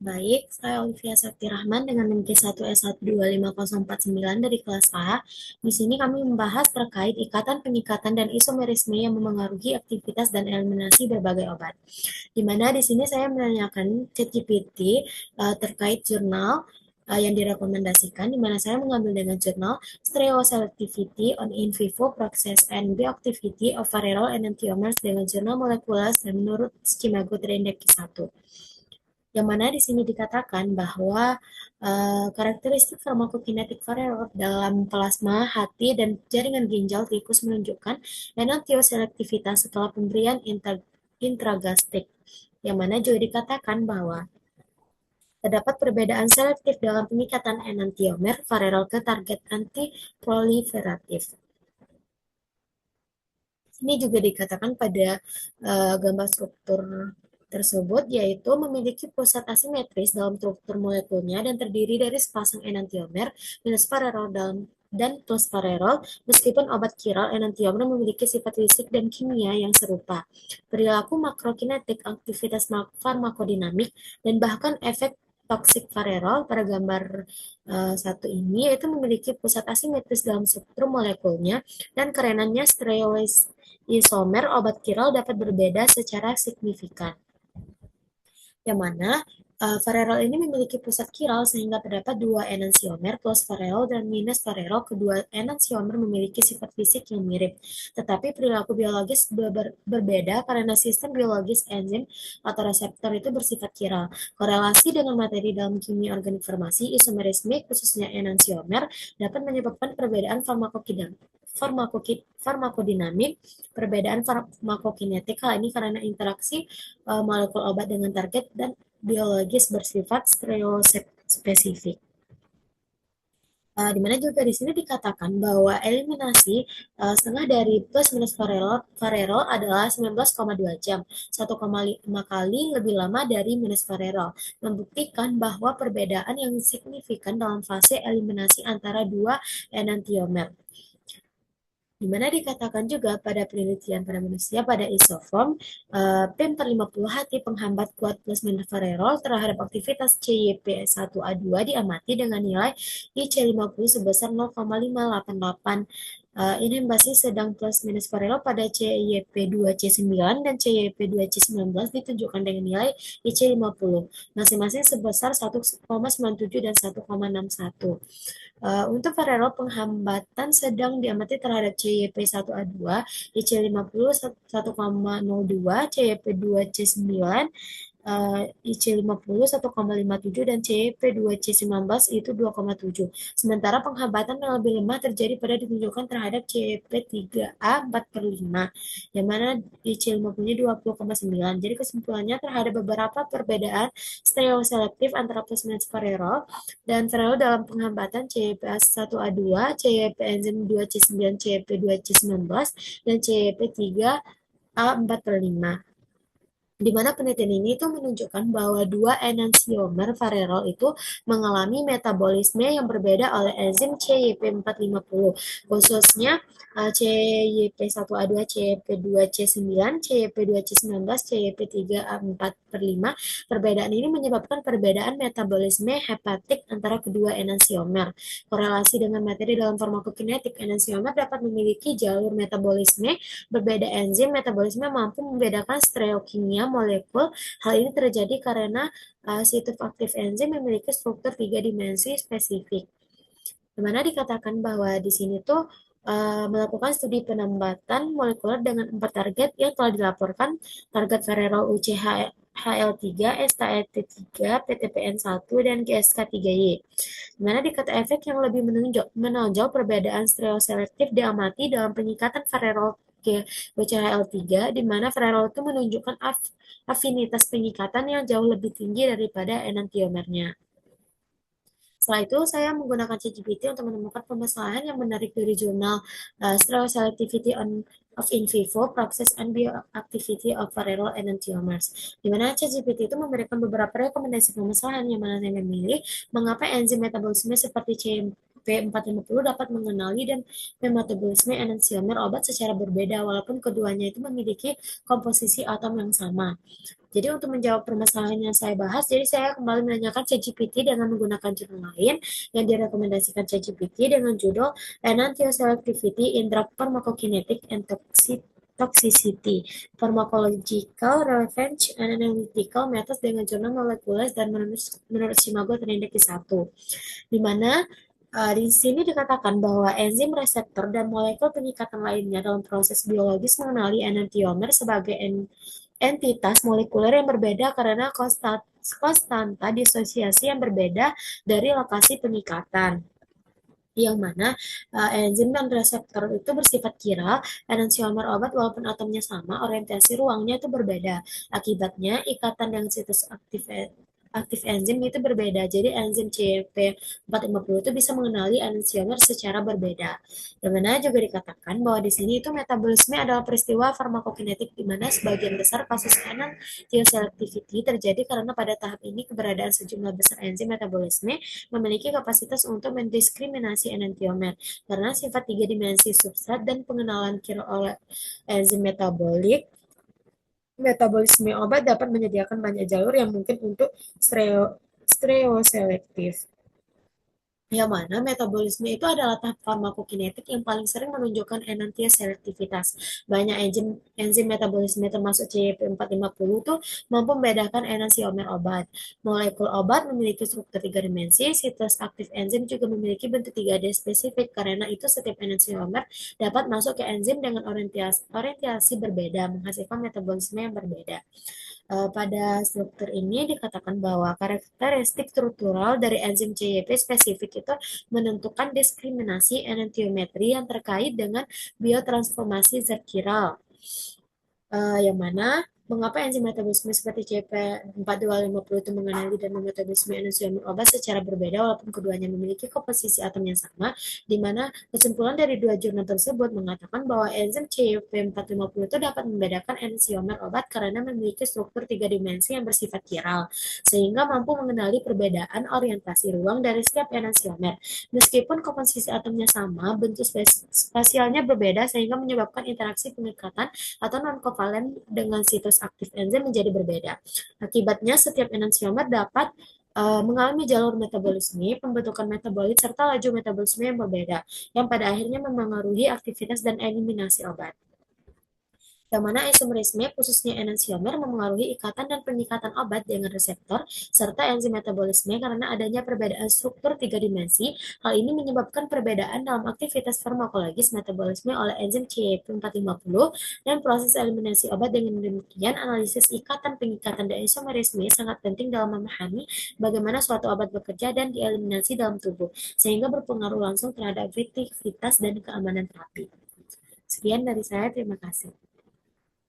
Baik, saya Olivia Sakti Rahman dengan NIM K1S125049 dari kelas A. Di sini kami membahas terkait ikatan, penyikatan, dan isomerisme yang memengaruhi aktivitas dan eliminasi berbagai obat. Di mana di sini saya menanyakan ChatGPT terkait jurnal yang direkomendasikan, di mana saya mengambil dengan jurnal Stereoselectivity on in vivo process and bioactivity of Varerol enantiomers dengan jurnal Molecular dan menurut skema Guthrie 1, yang mana di sini dikatakan bahwa karakteristik farmakokinetik varierol dalam plasma, hati, dan jaringan ginjal tikus menunjukkan enantioselektivitas setelah pemberian intragastrik, yang mana juga dikatakan bahwa terdapat perbedaan selektif dalam pengikatan enantiomer varierol ke target antiproliferatif. Ini juga dikatakan pada gambar struktur tersebut, yaitu memiliki pusat asimetris dalam struktur molekulnya dan terdiri dari sepasang enantiomer minus parerol dan plus parerol. Meskipun obat kiral enantiomer memiliki sifat fisik dan kimia yang serupa, perilaku makrokinetik, aktivitas farmakodinamik, dan bahkan efek toksik varerol pada gambar satu ini yaitu memiliki pusat asimetris dalam struktur molekulnya dan kerenannya isomer obat kiral dapat berbeda secara signifikan, yang mana varerol ini memiliki pusat kiral sehingga terdapat dua enantiomer plus varerol dan minus varerol. Kedua enantiomer memiliki sifat fisik yang mirip, tetapi perilaku biologis berbeda karena sistem biologis enzim atau reseptor itu bersifat kiral. Korelasi dengan materi dalam kimia organik farmasi, isomerisme khususnya enantiomer dapat menyebabkan perbedaan farmakodinamik, perbedaan farmakokinetik. Hal ini karena interaksi molekul obat dengan target dan biologis bersifat stereospesifik. Di mana juga di sini dikatakan bahwa eliminasi setengah dari plus minus varerol adalah 19,2 jam, 1,5 kali lebih lama dari minus varerol, membuktikan bahwa perbedaan yang signifikan dalam fase eliminasi antara dua enantiomer. Di mana dikatakan juga pada penelitian pada manusia pada isoform P450 hati penghambat kuat plus minus varerol terhadap aktivitas CYP1A2 diamati dengan nilai IC50 sebesar 0,588. Inhibisi sedang plus minus varerol pada CYP2C9 dan CYP2C19 ditunjukkan dengan nilai IC50 masing-masing sebesar 1,97 dan 1,61. Untuk varierol penghambatan sedang diamati terhadap CYP1A2, IC50 1,02, CYP2C9 IC50 1,57 dan CYP2C19 itu 2,7. Sementara penghambatan yang lebih lemah terjadi pada ditunjukkan terhadap CYP3A 4/5, yang mana IC50-nya 20,9. Jadi kesimpulannya terhadap beberapa perbedaan stereoselektif antara plus minus varierol dan varierol dalam penghambatan CYP1A2, CYP enzim 2C9, CYP2C19, dan CYP3A 4/5. Di mana penelitian ini itu menunjukkan bahwa dua enantiomer varierol itu mengalami metabolisme yang berbeda oleh enzim CYP450, khususnya CYP1A2, CYP2C9, CYP2C19, CYP3A4/5. Perbedaan ini menyebabkan perbedaan metabolisme hepatik antara kedua enantiomer. Korelasi dengan materi dalam farmakokinetik, enantiomer dapat memiliki jalur metabolisme berbeda enzim metabolisme mampu membedakan stereokimia molekul. Hal ini terjadi karena situs aktif enzim memiliki struktur 3 dimensi spesifik. Di mana dikatakan bahwa di sini tuh melakukan studi penambatan molekuler dengan 4 target yang telah dilaporkan, target varierol UCHL3, STAT3, PTPN1, dan GSK3Y. Di mana dikata efek yang lebih menonjol perbedaan stereoselektif diamati dalam penyikatan varierol ke WCHL3, di mana varierol itu menunjukkan afinitas penyikatan yang jauh lebih tinggi daripada enantiomernya. Setelah itu, saya menggunakan ChatGPT untuk menemukan permasalahan yang menarik dari jurnal Stereoselectivity of in vivo process and bioactivity of varierol enantiomers. Di mana ChatGPT itu memberikan beberapa rekomendasi permasalahan yang mana saya memilih mengapa enzim metabolisme seperti CYP450 dapat mengenali dan metabolisme enantiomer obat secara berbeda walaupun keduanya itu memiliki komposisi atom yang sama. Jadi untuk menjawab permasalahan yang saya bahas, jadi saya kembali menanyakan ChatGPT dengan menggunakan jurnal lain yang direkomendasikan ChatGPT dengan judul Enantioselectivity in Drug Pharmacokinetic and Toxicity, Pharmacological Relevance and Analytical Methods dengan jurnal Molecules dan menurut Shimago terindeks di satu, di mana di sini dikatakan bahwa enzim reseptor dan molekul penyikatan lainnya dalam proses biologis mengenali enantiomer sebagai entitas molekuler yang berbeda karena konstanta disosiasi yang berbeda dari lokasi penyikatan, yang mana enzim dan reseptor itu bersifat chiral. Enantiomer obat walaupun atomnya sama, orientasi ruangnya itu berbeda. Akibatnya ikatan dengan situs aktif enzim itu berbeda. Jadi enzim CYP450 itu bisa mengenali enantiomer secara berbeda. Yang mana juga dikatakan bahwa di sini itu metabolisme adalah peristiwa farmakokinetik di mana sebagian besar kasus enantioselectivity terjadi karena pada tahap ini keberadaan sejumlah besar enzim metabolisme memiliki kapasitas untuk mendiskriminasi enantiomer karena sifat tiga dimensi substrat dan pengenalan kira oleh enzim metabolisme obat dapat menyediakan banyak jalur yang mungkin untuk stereoselektif, yang mana metabolisme itu adalah tahap farmakokinetik yang paling sering menunjukkan enantioselektivitas. Banyak enzim metabolisme termasuk CYP450 tuh mampu membedakan enantiomer obat. Molekul obat memiliki struktur tiga dimensi, situs aktif enzim juga memiliki bentuk 3D spesifik. Karena itu setiap enantiomer dapat masuk ke enzim dengan orientasi berbeda, menghasilkan metabolisme yang berbeda. Pada struktur ini dikatakan bahwa karakteristik struktural dari enzim CYP spesifik itu menentukan diskriminasi enantiometri yang terkait dengan biotransformasi zat chiral, yang mana mengapa enzim metabolisme seperti CYP4250 itu mengenali dan memetabolisme enantiomer obat secara berbeda walaupun keduanya memiliki komposisi atom yang sama, di mana kesimpulan dari dua jurnal tersebut mengatakan bahwa enzim CYP450 itu dapat membedakan enantiomer obat karena memiliki struktur tiga dimensi yang bersifat chiral, sehingga mampu mengenali perbedaan orientasi ruang dari setiap enantiomer. Meskipun komposisi atomnya sama, bentuk spasialnya berbeda sehingga menyebabkan interaksi pengikatan atau non-kovalen dengan situs aktif enzim menjadi berbeda. Akibatnya, setiap enantiomer dapat mengalami jalur metabolisme, pembentukan metabolit, serta laju metabolisme yang berbeda, yang pada akhirnya memengaruhi aktivitas dan eliminasi obat. Yang mana isomerisme, khususnya enantiomer, memengaruhi ikatan dan pengikatan obat dengan reseptor, serta enzim metabolisme karena adanya perbedaan struktur tiga dimensi. Hal ini menyebabkan perbedaan dalam aktivitas farmakologis metabolisme oleh enzim CYP450 dan proses eliminasi obat. Dengan demikian, analisis ikatan, pengikatan, dan isomerisme sangat penting dalam memahami bagaimana suatu obat bekerja dan dieliminasi dalam tubuh, sehingga berpengaruh langsung terhadap efektivitas dan keamanan terapi. Sekian dari saya, terima kasih.